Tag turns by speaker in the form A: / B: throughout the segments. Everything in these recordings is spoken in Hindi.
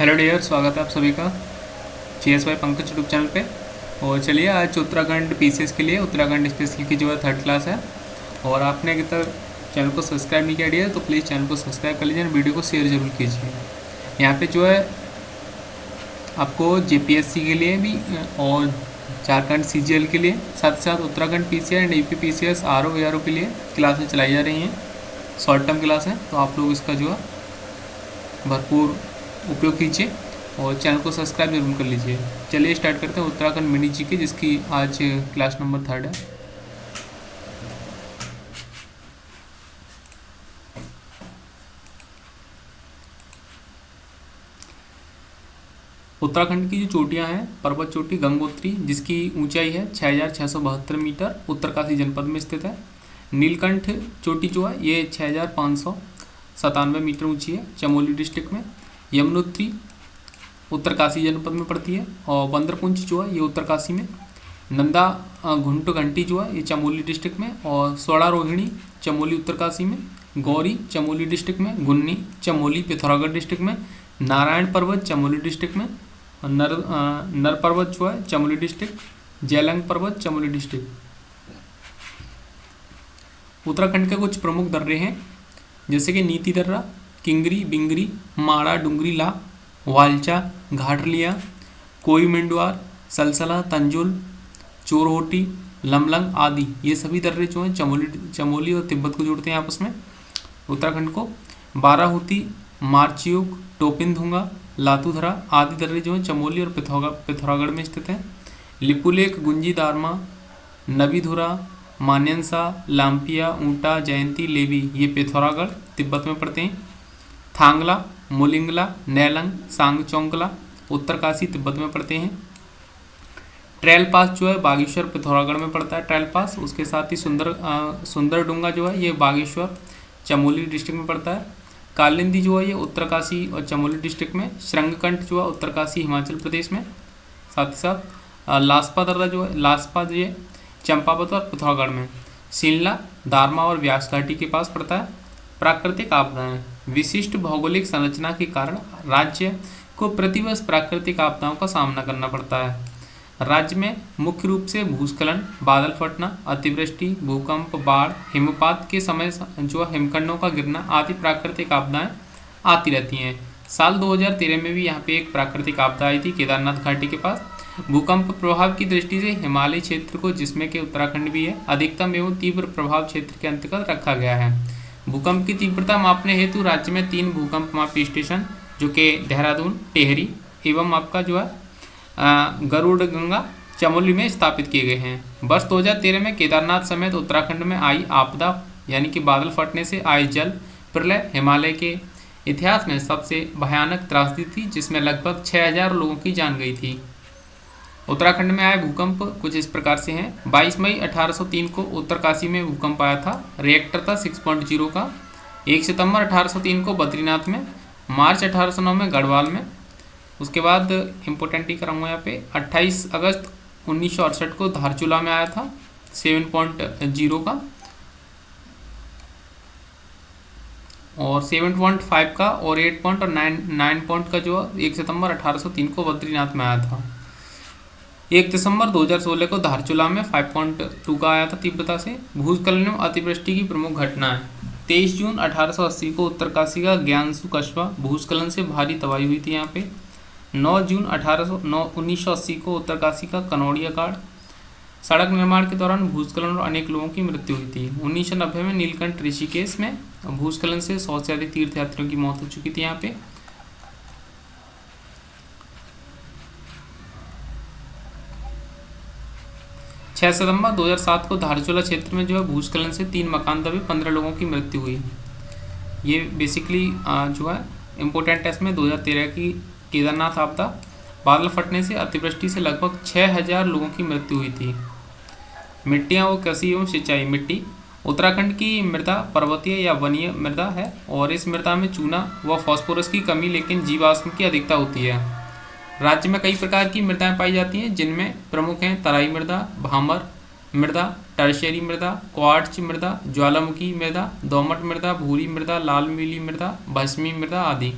A: हेलो डियर, स्वागत है आप सभी का GS पंकज यूट्यूब चैनल पे। और चलिए आज उत्तराखंड पीसीएस के लिए उत्तराखंड स्पेशल की जो है 3rd क्लास है। और आपने अभी तक चैनल को सब्सक्राइब नहीं किया डियर तो प्लीज़ चैनल को सब्सक्राइब कर लीजिए और वीडियो को शेयर जरूर कीजिए। यहाँ पे जो है आपको जेपीएससी के लिए भी और झारखंड CGL के लिए साथ ही साथ Uttarakhand PCR and AP PCS RO ARO के लिए क्लासें चलाई जा रही हैं। शॉर्ट टर्म क्लास है तो आप लोग इसका जो है भरपूर उपयोग कीजिए और चैनल को सब्सक्राइब जरूर कर लीजिए। चलिए स्टार्ट करते हैं उत्तराखंड मिनी जी की, जिसकी आज क्लास नंबर 3rd है। उत्तराखंड की जो चोटियां हैं, पर्वत चोटी गंगोत्री जिसकी ऊंचाई है 6672 मीटर, उत्तरकाशी जनपद में स्थित है। नीलकंठ चोटी जो है ये 6597 मीटर ऊंची है, चमोली डिस्ट्रिक्ट में। यमुनोत्री उत्तरकाशी जनपद में पड़ती है। और बंदरपुंज जो है ये उत्तरकाशी में। नंदा घुंट घंटी जो है ये चमोली डिस्ट्रिक्ट में। और स्वड़ा रोहिणी चमोली उत्तरकाशी में। गौरी चमोली डिस्ट्रिक्ट में। गुन्नी चमोली पिथौरागढ़ डिस्ट्रिक्ट में। नारायण पर्वत चमोली डिस्ट्रिक्ट में। नर पर्वत जो है चमोली डिस्ट्रिक्ट। जैलंग पर्वत चमोली डिस्ट्रिक्ट। उत्तराखंड के कुछ प्रमुख दर्रे हैं जैसे कि नीति दर्रा, किंगरी, बिंगरी, माड़ा, डुंगरी, वालचा, घाटलिया, कोई मेंडवार, सलसला, तंजुल, चोरहोटी, लमलंग आदि ये सभी दर्रे जो हैं चमोली और तिब्बत को जोड़ते हैं आपस में उत्तराखंड को। बाराहोती, मार्चियोक, टोपिनधुंगा, लातूधरा आदि दर्रे जो हैं चमोली और पिथौरागढ़ में स्थित हैं। लिपुलेख, गुंजी, दारमा, नबीधुरा, मान्यनसा, लाम्पिया, ऊंटा, जयंती, लेवी ये पिथौरागढ़ तिब्बत में पड़ते हैं। थांगला, मुलिंगला, नैलंग, सांगचोंगला उत्तरकाशी तिब्बत में पड़ते हैं। ट्रेल पास जो है बागेश्वर पिथौरागढ़ में पड़ता है ट्रेल पास। उसके साथ ही सुंदरडुंगा जो है ये बागेश्वर चमोली डिस्ट्रिक्ट में पड़ता है। कालिंदी जो है ये उत्तरकाशी और चमोली डिस्ट्रिक्ट में। श्रृंगकंठ जो है उत्तरकाशी हिमाचल प्रदेश में। साथ ही साथ लास्पा दर्रा जो है लास्पा ये चंपावत और पिथौरागढ़ में। शिमला, दारमा और व्यास घाटी के पास पड़ता है। प्राकृतिक आपदाएं, विशिष्ट भौगोलिक संरचना के कारण राज्य को प्रतिवर्ष प्राकृतिक आपदाओं का सामना करना पड़ता है। राज्य में मुख्य रूप से भूस्खलन, बादल फटना, अतिवृष्टि, भूकंप, बाढ़, हिमपात के समय जो हिमखंडों का गिरना आदि प्राकृतिक आपदाएं आती रहती हैं। साल 2013 में भी यहाँ पे एक प्राकृतिक आपदा आई थी केदारनाथ घाटी के पास। भूकंप प्रभाव की दृष्टि से हिमालय क्षेत्र को, जिसमें कि उत्तराखंड भी है, अधिकतम एवं तीव्र प्रभाव क्षेत्र के अंतर्गत रखा गया है। भूकंप की तीव्रता मापने हेतु राज्य में 3 भूकंप मापी स्टेशन जो कि देहरादून, टेहरी एवं आपका जो है गरुड़ गंगा चमोली में स्थापित किए गए हैं। वर्ष 2013 में केदारनाथ समेत उत्तराखंड में आई आपदा यानी कि बादल फटने से आए जल प्रलय हिमालय के इतिहास में सबसे भयानक त्रासदी थी, जिसमें लगभग 6000 लोगों की जान गई थी। उत्तराखंड में आए भूकंप कुछ इस प्रकार से हैं। 22 मई 1803 को उत्तरकाशी में भूकंप आया था, रिएक्टर था 6.0 का। 1 सितंबर 1803 को बद्रीनाथ में। मार्च 1809 में गढ़वाल में। उसके बाद इम्पोर्टेंट ही कराऊंगा यहाँ पे 28 अगस्त 1968 को धारचूला में आया था 7.0 का। और 7.5 का और 8 पॉइंट और 9 पॉइंट का जो 1 सितंबर 1803 को बद्रीनाथ में आया था। 1 दिसंबर 2016 को धारचूला में 5.2 का आया था तीव्रता से। भूस्खलन और अतिवृष्टि की प्रमुख घटना है। 23 जून 1880 को उत्तरकाशी का ज्ञानसू कस्बा भूस्खलन से भारी तबाही हुई थी यहाँ पे। 9 जून 1980 को उत्तरकाशी का कनौड़िया कांड। सड़क निर्माण के दौरान भूस्खलन और अनेक लोगों की मृत्यु हुई थी। 1990 में नीलकंठ ऋषिकेश में भूस्खलन से 100 से अधिक तीर्थयात्रियों की मौत हो चुकी थी यहाँ पे। सितंबर 2007 को धारचूला क्षेत्र में जो है भूस्खलन से 3 मकान दबे, 15 लोगों की मृत्यु हुई। ये बेसिकली जो है इम्पोर्टेंट है इसमें 2013 की केदारनाथ आपदा। बादल फटने से अतिवृष्टि से लगभग 6000 लोगों की मृत्यु हुई थी। मिट्टियाँ व कृषि एवं सिंचाई। मिट्टी उत्तराखंड की मृदा पर्वतीय या वनीय मृदा है और इस मृदा में चूना व फास्फोरस की कमी लेकिन जीवाश्म की अधिकता होती है। राज्य में कई प्रकार की मृदाएं पाई जाती हैं, जिनमें प्रमुख हैं तराई मृदा, भामर मृदा, टर्शियरी मृदा, क्वार्ट्ज मृदा, ज्वालामुखी मृदा, दोमट मृदा, भूरी मृदा, लाल मीली मृदा, भस्मी मृदा आदि।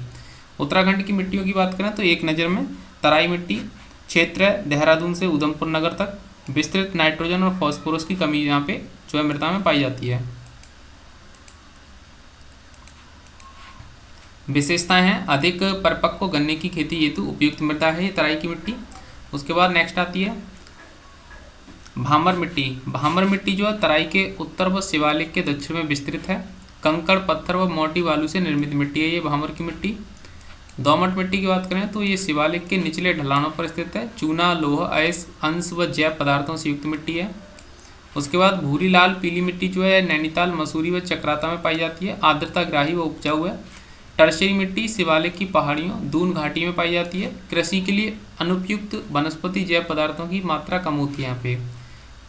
A: उत्तराखंड की मिट्टियों की बात करें तो एक नज़र में तराई मिट्टी क्षेत्र है देहरादून से उधमपुर नगर तक। विस्तृत नाइट्रोजन और फास्फोरस की कमी यहाँ पे जो है मृदा में पाई जाती है। विशेषताएं हैं, अधिक परिपक्व गन्ने की खेती हेतु उपयुक्त मृदा है ये तराई की मिट्टी। उसके बाद नेक्स्ट आती है भामर मिट्टी। भामर मिट्टी जो है तराई के उत्तर व शिवालिक के दक्षिण में विस्तृत है। कंकड़ पत्थर व मोटी बालू से निर्मित मिट्टी है ये भामर की मिट्टी। दोमट मिट्टी की बात करें तो ये शिवालिक के निचले ढलानों पर स्थित है। चूना, लोह, अयस्क अंश व जैव पदार्थों से युक्त मिट्टी है। उसके बाद भूरी लाल पीली मिट्टी जो है नैनीताल, मसूरी व चक्राता में पाई जाती है। आर्द्रता ग्राही व उपजाऊ है। टर्शरी मिट्टी शिवालिक की पहाड़ियों, दून घाटी में पाई जाती है। कृषि के लिए अनुपयुक्त वनस्पति जैव पदार्थों की मात्रा कम होती है यहाँ पे।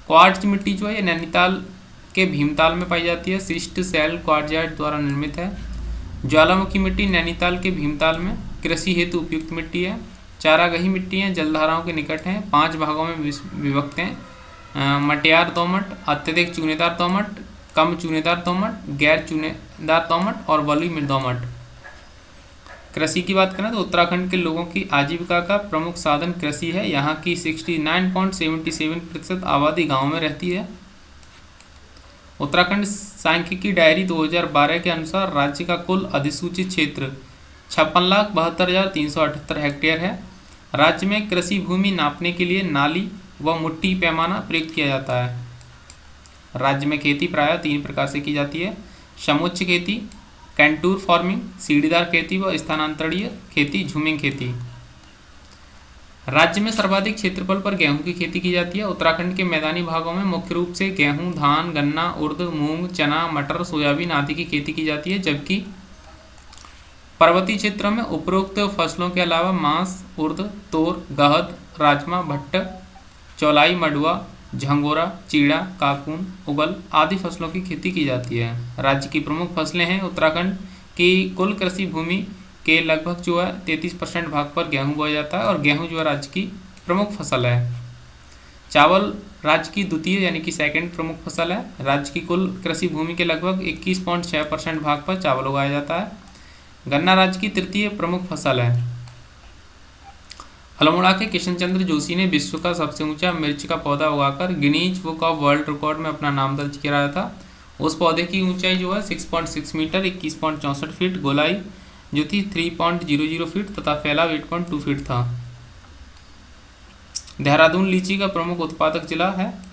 A: क्वार्ट्ज मिट्टी जो है ये नैनीताल के भीमताल में पाई जाती है। शिष्ट शैल क्वार्ट्जाइट द्वारा निर्मित है। ज्वालामुखी मिट्टी नैनीताल के भीमताल में कृषि हेतु उपयुक्त मिट्टी है। चारागाही मिट्टी है, जलधाराओं के निकट हैं, 5 भागों में विभक्त हैं। मटियार दोमट, अत्यधिक चूनेदार दोमट, कम चूनेदार दोमट, गैर चूनेदार दोमट और बलुई दोमट। कृषि की बात करें तो उत्तराखंड के लोगों की आजीविका का प्रमुख साधन कृषि है। यहाँ की 69.77% आबादी गाँव में रहती है। उत्तराखंड सांख्यिकी डायरी 2012 के अनुसार राज्य का कुल अधिसूचित क्षेत्र 56,72,378 हेक्टेयर है। राज्य में कृषि भूमि नापने के लिए नाली व मुट्ठी पैमाना प्रयुक्त किया जाता है। राज्य में खेती प्रायः 3 प्रकार से की जाती है। समुच्च खेती, कैंटूर फार्मिंग, सीढ़ीदार खेती व स्थानांतरणीय खेती, झूमिंग खेती। राज्य में सर्वाधिक क्षेत्रफल पर गेहूं की खेती की जाती है। उत्तराखंड के मैदानी भागों में मुख्य रूप से गेहूं, धान, गन्ना, उर्द, मूंग, चना, मटर, सोयाबीन आदि की खेती की जाती है, जबकि पर्वतीय क्षेत्रों में उपरोक्त फसलों के अलावा मांस, उर्द, तोर, गहत, राजमा, भट्ट, चौलाई, मडुआ, झंगोरा, चीड़ा, काकून, उगल आदि फसलों की खेती की जाती है। राज्य की प्रमुख फसलें हैं। उत्तराखंड की कुल कृषि भूमि के लगभग जो है 33% भाग पर गेहूं बोया जाता है और गेहूं जो है राज्य की प्रमुख फसल है। चावल राज्य की द्वितीय यानी कि सेकंड प्रमुख फसल है। राज्य की कुल कृषि भूमि के लगभग 21.6% भाग पर चावल उगाया जाता है। गन्ना राज्य की तृतीय प्रमुख फसल है। अल्मोड़ा के किशन चंद्र जोशी ने विश्व का सबसे ऊंचा मिर्च का पौधा उगाकर Guinness book of world record में अपना नाम दर्ज कराया था। उस पौधे की ऊंचाई जो है 6.6 मीटर 21.64 फीट, गोलाई जो थी 3.00 फीट तथा फैलाव 8.2 फीट था। देहरादून लीची का प्रमुख उत्पादक जिला है।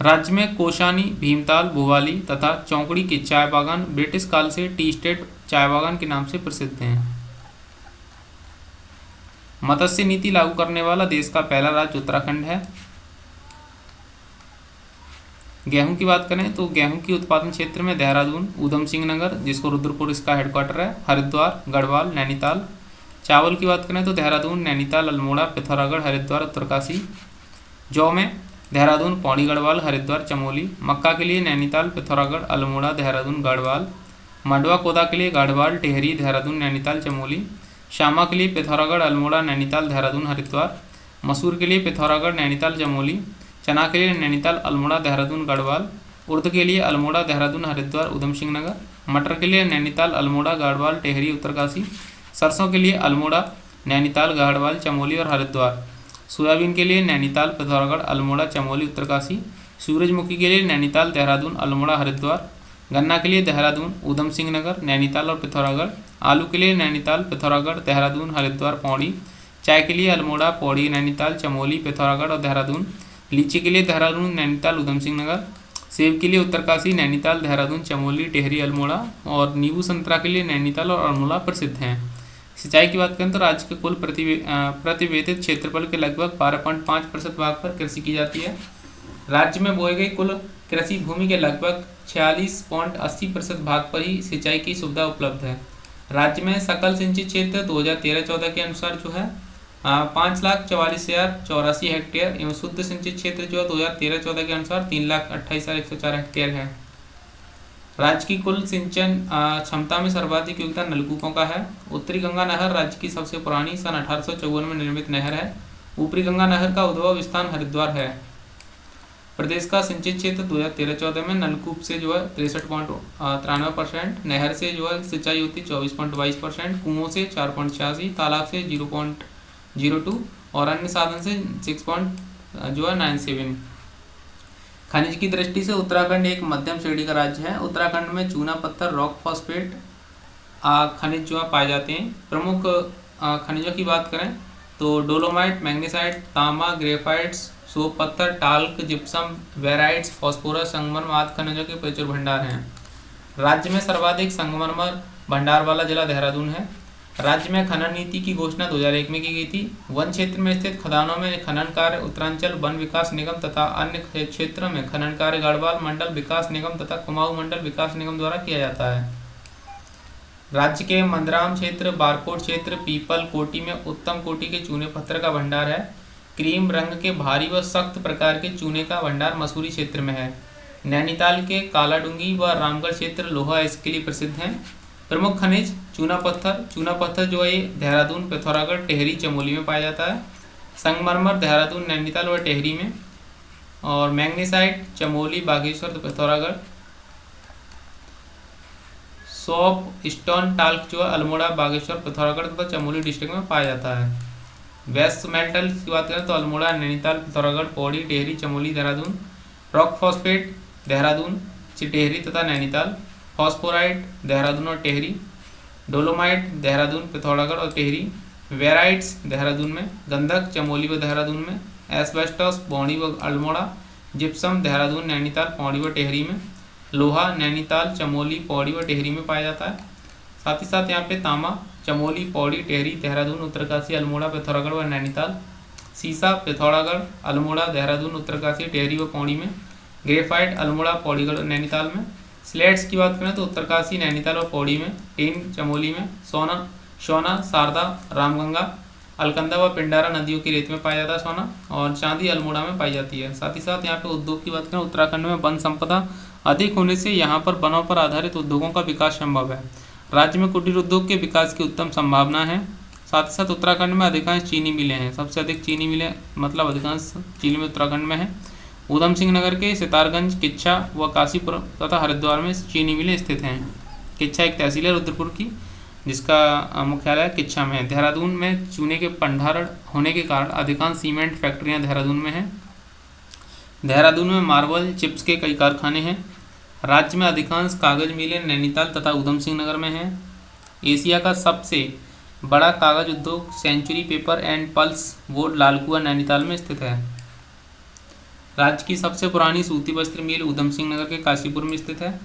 A: राज्य में कोशानी, भीमताल, भुवाली तथा चौकड़ी के चाय बागान ब्रिटिश काल से टी स्टेट चाय बागान के नाम से प्रसिद्ध हैं। मत्स्य नीति लागू करने वाला देश का पहला राज्य उत्तराखंड है। गेहूं की बात करें तो गेहूं की उत्पादन क्षेत्र में देहरादून, ऊधम सिंह नगर जिसको रुद्रपुर इसका हेडक्वार्टर है, हरिद्वार, गढ़वाल, नैनीताल। चावल की बात करें तो देहरादून, नैनीताल, अल्मोड़ा, पिथौरागढ़, हरिद्वार, उत्तरकाशी। जौ में देहरादून, पौड़ी, गढ़वाल, हरिद्वार, चमोली। मक्का के लिए नैनीताल, पिथौरागढ़, अल्मोड़ा, देहरादून, गढ़वाल। मंडुआ कोदा के लिए गढ़वाल, टिहरी, देहरादून, नैनीताल, चमोली। शामा के लिए पिथौरागढ़, अल्मोड़ा, नैनीताल, देहरादून, हरिद्वार। मसूर के लिए पिथौरागढ़, नैनीताल, चमोली। चना के लिए नैनीताल, अल्मोड़ा, देहरादून, गढ़वाल। उर्द के लिए अल्मोड़ा, देहरादून, हरिद्वार, ऊधम सिंह नगर। मटर के लिए नैनीताल, अल्मोड़ा, गढ़वाल, टिहरी, उत्तरकाशी। सरसों के लिए अल्मोड़ा, नैनीताल, गढ़वाल, चमोली और हरिद्वार। सोयाबीन के लिए नैनीताल, पिथौरागढ़, अल्मोड़ा, चमोली, उत्तरकाशी। सूरजमुखी के लिए नैनीताल, देहरादून, अल्मोड़ा, हरिद्वार। गन्ना के लिए देहरादून, ऊधम सिंह नगर, नैनीताल और पिथौरागढ़। आलू के लिए नैनीताल, पिथौरागढ़, देहरादून, हरिद्वार, पौड़ी। चाय के लिए अल्मोड़ा, पौड़ी, नैनीताल, चमोली, पिथौरागढ़ और देहरादून। लीची के लिए देहरादून, नैनीताल, ऊधम सिंह नगर। सेब के लिए उत्तरकाशी, नैनीताल, देहरादून, चमोली, टिहरी, अल्मोड़ा। और नींबू संतरा के लिए नैनीताल और अल्मोड़ा प्रसिद्ध हैं। सिंचाई की बात करें तो राज्य के कुल प्रतिवेदित क्षेत्रफल के लगभग 12.5% भाग पर कृषि की जाती है। राज्य में बोए गए कुल कृषि भूमि के लगभग 46.80% भाग पर ही सिंचाई की सुविधा उपलब्ध है। राज्य में सकल सिंचित क्षेत्र 2013-14 के अनुसार जो है 5,44,084 हेक्टेयर एवं शुद्ध सिंचित क्षेत्र जो है 2013-14 के अनुसार 3,28,104 हेक्टेयर है। राज्य की कुल सिंचन क्षमता में सर्वाधिक योगदान नलकूपों का है। उत्तरी गंगा नहर राज्य की सबसे पुरानी सन 1854 में निर्मित नहर है। ऊपरी गंगा नहर का उद्भव स्थान हरिद्वार है। प्रदेश का सिंचित क्षेत्र 2013-14 में नलकूप से जो है 63.93%, नहर से जो है सिंचाई होती 24.22%, कुओं से 4.86, तालाब से 0.02 और अन्य साधन से 6.97। खनिज की दृष्टि से उत्तराखंड एक मध्यम श्रेणी का राज्य है। उत्तराखंड में चूना पत्थर, रॉक फॉस्फेट खनिज जो है पाए जाते हैं। प्रमुख खनिजों की बात करें तो डोलोमाइट, मैग्नीसाइट, तांबा, ग्रेफाइट्स, सोप पत्थर, टाल्क, जिप्सम, वेराइट्स, फास्फोरस, संगमरमर आदि खनिजों के प्रचुर भंडार हैं। राज्य में सर्वाधिक संगमरमर भंडार वाला जिला देहरादून है। राज्य में खनन नीति की घोषणा 2001 में की गई थी। वन क्षेत्र में स्थित खदानों में खनन कार्य उत्तरांचल वन विकास निगम तथा अन्य क्षेत्रों में खनन कार्य गढ़वाल मंडल विकास निगम तथा कुमाऊं मंडल विकास निगम द्वारा किया जाता है। राज्य के मंदराम क्षेत्र, बारकोट क्षेत्र, पीपल कोटी में उत्तम कोटि के चूने पत्थर का भंडार है। क्रीम रंग के भारी व सख्त प्रकार के चूने का भंडार मसूरी क्षेत्र में है। नैनीताल के कालाडूंगी व रामगढ़ क्षेत्र लोहा इसके लिए प्रसिद्ध हैं। प्रमुख खनिज चूना पत्थर जो है देहरादून, पिथौरागढ़, टेहरी, चमोली में पाया जाता है। संगमरमर देहरादून, नैनीताल व टेहरी में, और magnesite Chamoli, Bageshwar, Pithoragarh. Soap stone talc जो है अल्मोड़ा, बागेश्वर, पिथौरागढ़ तथा चमोली डिस्ट्रिक्ट में पाया जाता है। वेस्ट मेटल की बात करें तो अल्मोड़ा, नैनीताल, पिथौरागढ़, पौड़ी, टेहरी, चमोली, देहरादून। रॉक फॉस्फेट देहरादून, टेहरी तथा नैनीताल। फॉस्फोराइट देहरादून और टेहरी। डोलोमाइट देहरादून, पिथौरागढ़ और टेहरी। वेराइट्स देहरादून में। गंधक चमोली व देहरादून में। एस्बेस्टोस पौड़ी व अल्मोड़ा। जिप्सम देहरादून, नैनीताल, पौड़ी व टेहरी में। लोहा नैनीताल, चमोली, पौड़ी व टेहरी में पाया जाता है। साथ ही साथ यहाँ पे तांबा चमोली, पौड़ी, टेहरी, देहरादून, उत्तरकाशी, अल्मोड़ा, पिथौरागढ़ व नैनीताल। सीसा पिथौरागढ़, अल्मोड़ा, देहरादून, उत्तरकाशी, टेहरी व पौड़ी में। ग्रेफाइट अल्मोड़ा, पौड़ीगढ़, नैनीताल में। स्लेट्स की बात करें तो उत्तरकाशी, नैनीताल और पौड़ी में। टीन चमोली में। सोना शारदा, रामगंगा, अलकंदा व पिंडारा नदियों की रेत में पाया जाता है सोना। और चांदी अल्मोड़ा में पाई जाती है। साथ ही साथ यहाँ पे उद्योग की बात करें, उत्तराखंड में वन संपदा अधिक होने से यहाँ पर वनों पर आधारित उद्योगों का विकास संभव है। राज्य में कुटीर उद्योग के विकास की उत्तम संभावना है। साथ ही साथ उत्तराखंड में अधिकांश चीनी मिलें हैं। सबसे अधिक चीनी मिलें मतलब अधिकांश चीनी मिल उत्तराखंड में है। ऊधम सिंह नगर के सितारगंज, किच्छा व काशीपुर तथा हरिद्वार में चीनी मिलें स्थित हैं। किच्छा एक तहसील है रुद्रपुर की, जिसका मुख्यालय किच्छा में है। देहरादून में चूने के भंडारण होने के कारण अधिकांश सीमेंट फैक्ट्रियाँ देहरादून में हैं। देहरादून में मार्बल चिप्स के कई कारखाने हैं। राज्य में अधिकांश कागज मिलें नैनीताल तथा ऊधम सिंह नगर में हैं। एशिया का सबसे बड़ा कागज उद्योग Century Paper and Pulp Board Lalkuan, Nainital में स्थित है। राज्य की सबसे पुरानी सूती वस्त्र मिल ऊधम सिंह नगर के काशीपुर में स्थित है।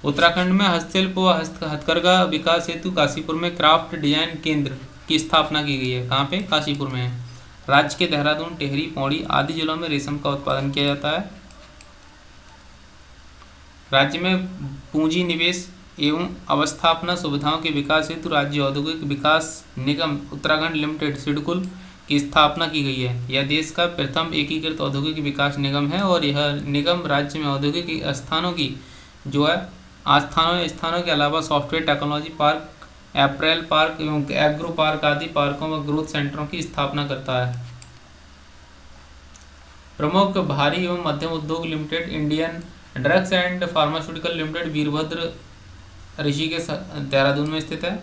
A: उत्तराखंड में हस्तशिल्प व हथकरघा विकास हेतु काशीपुर में क्राफ्ट डिजाइन केंद्र की स्थापना की गई है। कहाँ पे? काशीपुर में है। राज्य के देहरादून, टेहरी, पौड़ी आदि जिलों में रेशम का उत्पादन किया जाता है। राज्य में पूंजी निवेश एवं अवस्थापना सुविधाओं के विकास हेतु राज्य औद्योगिक विकास निगम उत्तराखंड लिमिटेड सिडकुल की स्थापना की गई है। यह देश का प्रथम एकीकृत औद्योगिक विकास निगम है और यह निगम राज्य में औद्योगिक स्थानों की जो है स्थानों के अलावा सॉफ्टवेयर टेक्नोलॉजी पार्क, अप्रैल पार्क एवं एग्रो पार्क आदि पार्कों व ग्रोथ सेंटरों की स्थापना करता है। प्रमुख भारी एवं मध्यम उद्योग limited Indian drugs and pharmaceutical limited Virbhadra Rishikesh Dehradun में स्थित है।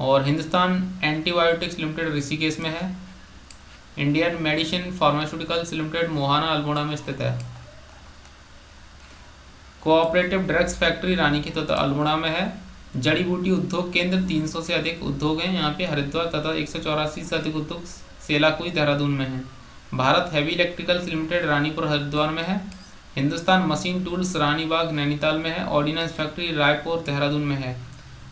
A: और हिंदुस्तान एंटीबायोटिक्स लिमिटेड ऋषिकेश में है। Indian medicine pharmaceuticals limited Mohana Almora में स्थित है। कोऑपरेटिव ड्रग्स फैक्ट्री रानीखेत तथा अल्मोड़ा में है। जड़ी बूटी उद्योग केंद्र 300 से अधिक उद्योग हैं यहाँ पे हरिद्वार तथा 184 से अधिक उद्योग सेलाकुई देहरादून में है। Bharat heavy electricals limited Ranipur Haridwar में है। हिंदुस्तान मशीन टूल्स रानीबाग नैनीताल में है। ऑर्डिनेंस फैक्ट्री रायपुर देहरादून में है।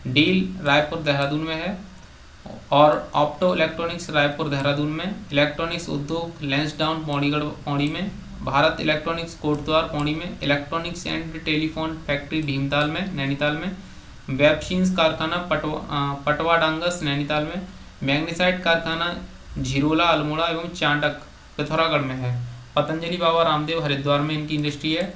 A: डील रायपुर देहरादून में है। और ऑप्टो इलेक्ट्रॉनिक्स रायपुर देहरादून में। इलेक्ट्रॉनिक्स उद्योग लैंसडाउन पौड़ी में। भारत इलेक्ट्रॉनिक्स कोटद्वार पौड़ी में। Electronics and telephone factory Bhimtal में नैनीताल में। वेबशीन्स कारखाना पटवाडांगस नैनीताल में। मैग्नीसाइट कारखाना झिरोला अल्मोड़ा एवं चांडक पिथौरागढ़ में है। पतंजलि बाबा रामदेव हरिद्वार में इनकी इंडस्ट्री है।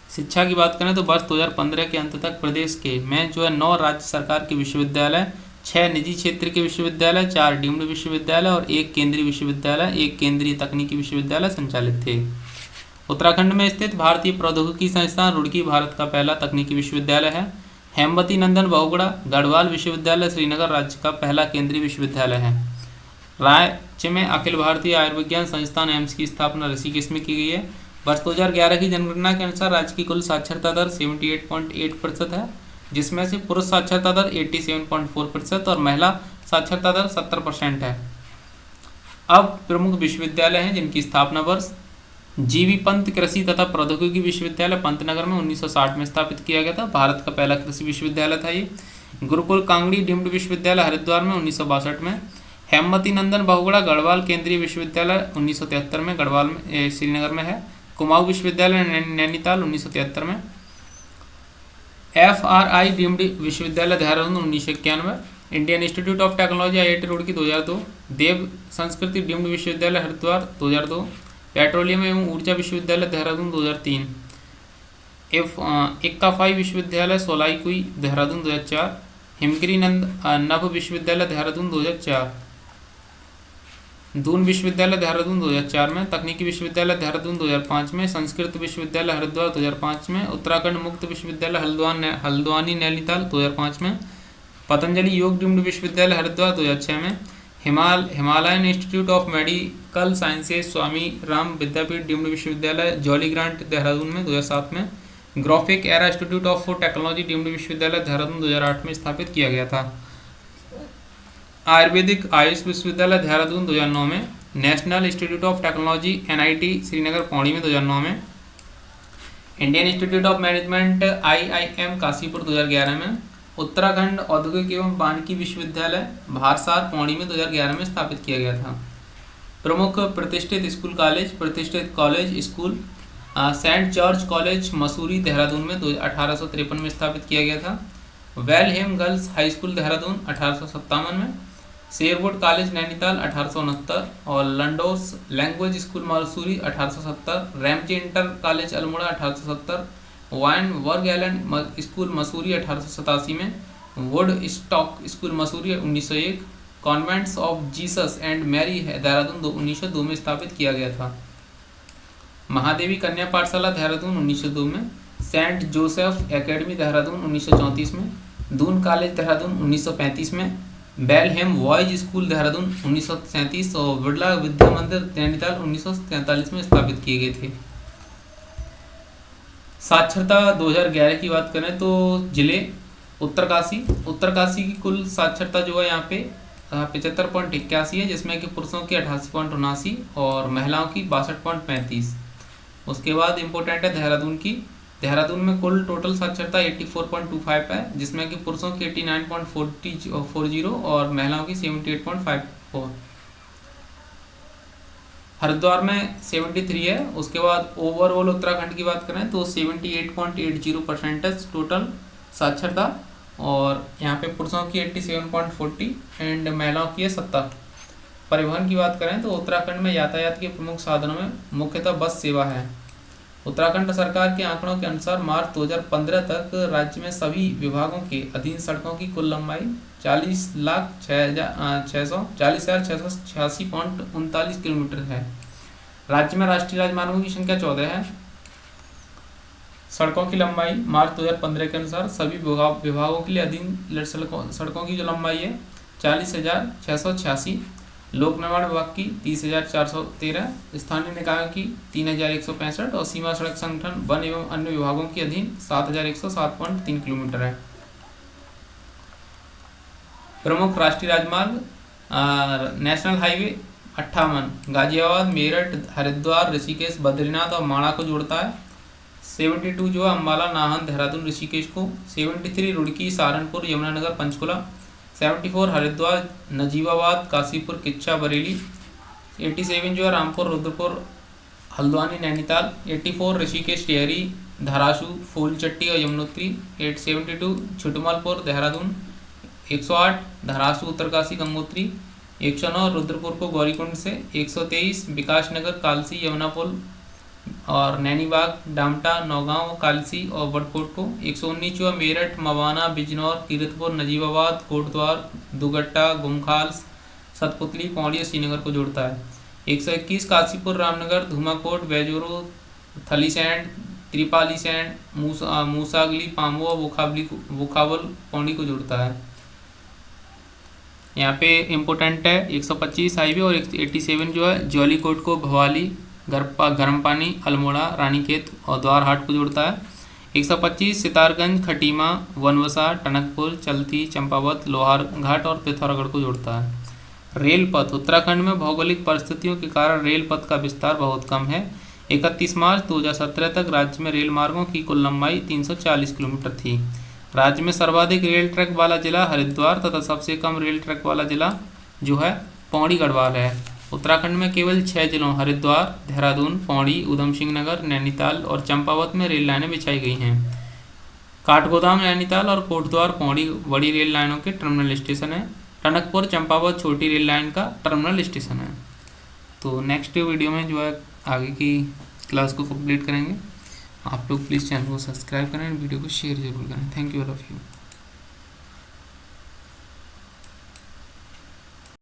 A: शिक्षा की बात करें तो वर्ष 2015 के अंत तक प्रदेश के में जो है 9 राज्य सरकार के विश्वविद्यालय, 6 निजी क्षेत्र के विश्वविद्यालय, 4 डीम्ड विश्वविद्यालय और 1 केंद्रीय विश्वविद्यालय, 1 केंद्रीय तकनीकी विश्वविद्यालय संचालित थे। उत्तराखंड में स्थित भारतीय प्रौद्योगिकी संस्थान रुड़की भारत का पहला तकनीकी विश्वविद्यालय है। हेमवती नंदन बहुगुणा गढ़वाल विश्वविद्यालय श्रीनगर राज्य का पहला केंद्रीय विश्वविद्यालय है। राज्य में अखिल भारतीय आयुर्विज्ञान संस्थान एम्स की स्थापना ऋषिकेश में की गई है। वर्ष 2011 की जनगणना के अनुसार राज्य की कुल साक्षरता दर 78.8% है, जिसमें से पुरुष साक्षरता दर 87.4% और महिला साक्षरता दर 70% है। अब प्रमुख विश्वविद्यालय हैं जिनकी स्थापना वर्ष। जीवी पंत कृषि तथा प्रौद्योगिकी विश्वविद्यालय पंतनगर में 1960 में स्थापित किया गया था। भारत का पहला कृषि विश्वविद्यालय था ये। गुरुकुल कांगड़ी डीम्ड विश्वविद्यालय हरिद्वार में 1962 में। हेमवती नंदन बहुगुणा गढ़वाल केंद्रीय विश्वविद्यालय 1973 में गढ़वाल में श्रीनगर में है। कुमाऊं विश्वविद्यालय नैनीताल 1973 में। FRI डीम्ड विश्वविद्यालय Dehradun 1991। Indian institute of technology IIT Roorkee 2002। देव संस्कृति डीम्ड विश्वविद्यालय हरिद्वार 2002। पेट्रोलियम एवं ऊर्जा विश्वविद्यालय देहरादून 2003। इक्काफाई विश्वविद्यालय सोलाईकुई देहरादून 2004। हिमगिरी नभ विश्वविद्यालय देहरादून 2004। दून विश्वविद्यालय देहरादून 2004 में। तकनीकी विश्वविद्यालय देहरादून 2005 में। संस्कृत विश्वविद्यालय हरिद्वार 2005 में। उत्तराखंड मुक्त विश्वविद्यालय हल्द्वानी नैनीताल 2005 में। पतंजलि योग डीम्ड विश्वविद्यालय हरिद्वार 2006 में। Himalayan Institute of Medical Sciences Swami Ram Vidyapeeth deemed विश्वविद्यालय जॉली ग्रांट देहरादून में 2007 में। Graphic Era Institute of Technology deemed विश्वविद्यालय देहरादून 2008 में स्थापित किया गया था। आयुर्वेदिक आयुष विश्वविद्यालय देहरादून 2009 में। National institute of technology NIT Srinagar Pauri में 2009 में। Indian institute of management IIM Kashipur 2011 में। उत्तराखंड औद्योगिक एवं वानिकी विश्वविद्यालय भारसार पौड़ी में 2011 में स्थापित किया गया था। प्रमुख प्रतिष्ठित स्कूल कॉलेज प्रतिष्ठित college school Saint George college Mussoorie Dehradun में 1853 में स्थापित किया गया था। Welham girls high school Dehradun 1857 में। शेरवुड कॉलेज नैनीताल 1869 और Landour language school Mussoorie 1870। Ramsay inter college Almora 1870। Wynberg Allen school Mussoorie 1887 में। Woodstock school Mussoorie 1901। Convents of Jesus and Mary Dehradun 1902 में स्थापित किया गया था। महादेवी कन्या पाठशाला देहरादून 1902 में। सेंट जोसेफ एकेडमी देहरादून 1934 में। दून कॉलेज देहरादून 1935 में। बेलहेम बॉयज स्कूल देहरादून 1937 और बिरला विद्या मंदिर नैनीताल 1943 में स्थापित किए गए थे। साक्षरता 2011 की बात करें तो जिले उत्तरकाशी की कुल साक्षरता जो है यहाँ पे 75.81 है, जिसमें कि पुरुषों की 88.79 और महिलाओं की 62.35। उसके बाद इम्पोर्टेंट है देहरादून में कुल टोटल साक्षरता 84.25 है, जिसमें कि पुरुषों की 89.40 और महिलाओं की 78.54। हरिद्वार में 73 है। उसके बाद ओवरऑल उत्तराखंड की बात करें तो 78.80% टोटल साक्षरता, और यहाँ पे पुरुषों की 87.40 एंड महिलाओं की है 70। परिवहन की बात करें तो उत्तराखंड में यातायात के प्रमुख साधनों में मुख्यतः बस सेवा है। उत्तराखंड सरकार के आंकड़ों के अनुसार मार्च 2015 तक राज्य में सभी विभागों के अधीन सड़कों की कुल लंबाई 40,686.39 किलोमीटर है। राज्य में राष्ट्रीय राजमार्गों की संख्या 14 है। सड़कों की लंबाई मार्च 2015 के अनुसार सभी विभागों के लिए अधीन सड़कों की जो लंबाई है 40,686। लोक निर्माण विभाग की 30,413, स्थानीय निकायों की 3,165 और सीमा सड़क संगठन वन एवं अन्य विभागों के अधीन 7,107.3 किलोमीटर है। प्रमुख राष्ट्रीय राजमार्ग नेशनल हाईवे 58 गाजियाबाद मेरठ हरिद्वार ऋषिकेश बद्रीनाथ और माणा को जोड़ता है। 72 जो है अम्बाला नाहन देहरादून ऋषिकेश को। 73 रुड़की सहारनपुर यमुनानगर पंचकुला। 74 हरिद्वार नजीबाबाद काशीपुर किच्चा बरेली। 87 जो है रामपुर रुद्रपुर हल्द्वानी नैनीताल। 84 ऋषिकेश टिहरी धारासू फूलचट्टी और यमुनोत्री। 72 छुटमलपुर देहरादून। 108 धारासू उत्तरकाशी गंगोत्री। 109 रुद्रपुर को गौरीकुंड से। 123 विकासनगर कालसी यमुना पुल और नैनीबाग, डामटा, नौगांव, कालसी और बड़कोट को। 119वां मेरठ, मवाना, बिजनौर, कीरतपुर, नजीबाबाद, कोटद्वार, दुगट्टा, गुमखाल, सतपुतली, पौड़ी और श्रीनगर को जोड़ता है। 121 काशीपुर, रामनगर, धूमाकोट, बेजोरो, थलीसैंड, त्रिपालीसैंड, मूसागली, पामुआ, बोखावल, पौड़ी को जोड़ता है। यहाँ पे इम्पोर्टेंट है 125 हाईवे और 87 जो है जौलीकोट को भवाली, गर्म पानी, अल्मोड़ा, रानीखेत और द्वारहाट को जोड़ता है। 125 सितारगंज, खटीमा, वनवसा, टनकपुर, चलती, चंपावत, लोहारघाट और पिथौरागढ़ को जोड़ता है। रेल पथ, उत्तराखंड में भौगोलिक परिस्थितियों के कारण रेल पथ का विस्तार बहुत कम है। 31 मार्च 2017 तक राज्य में रेल मार्गों की कुल लंबाई 340 किलोमीटर थी। राज्य में सर्वाधिक रेल ट्रैक वाला जिला हरिद्वार तथा सबसे कम रेल ट्रैक वाला जिला जो है पौड़ी गढ़वाल है। उत्तराखंड में केवल 6 जिलों हरिद्वार, देहरादून, पौड़ी, ऊधम सिंह नगर, नैनीताल और चंपावत में रेल लाइनें बिछाई गई हैं। काठगोदाम, नैनीताल और कोटद्वार, पौड़ी बड़ी रेल लाइनों के टर्मिनल स्टेशन है। टनकपुर, चंपावत छोटी रेल लाइन का टर्मिनल स्टेशन है। तो नेक्स्ट वीडियो में जो है आगे की क्लास को कंप्लीट करेंगे। आप लोग प्लीज़ चैनल को सब्सक्राइब करें, वीडियो को शेयर जरूर करें। Thank you all of you.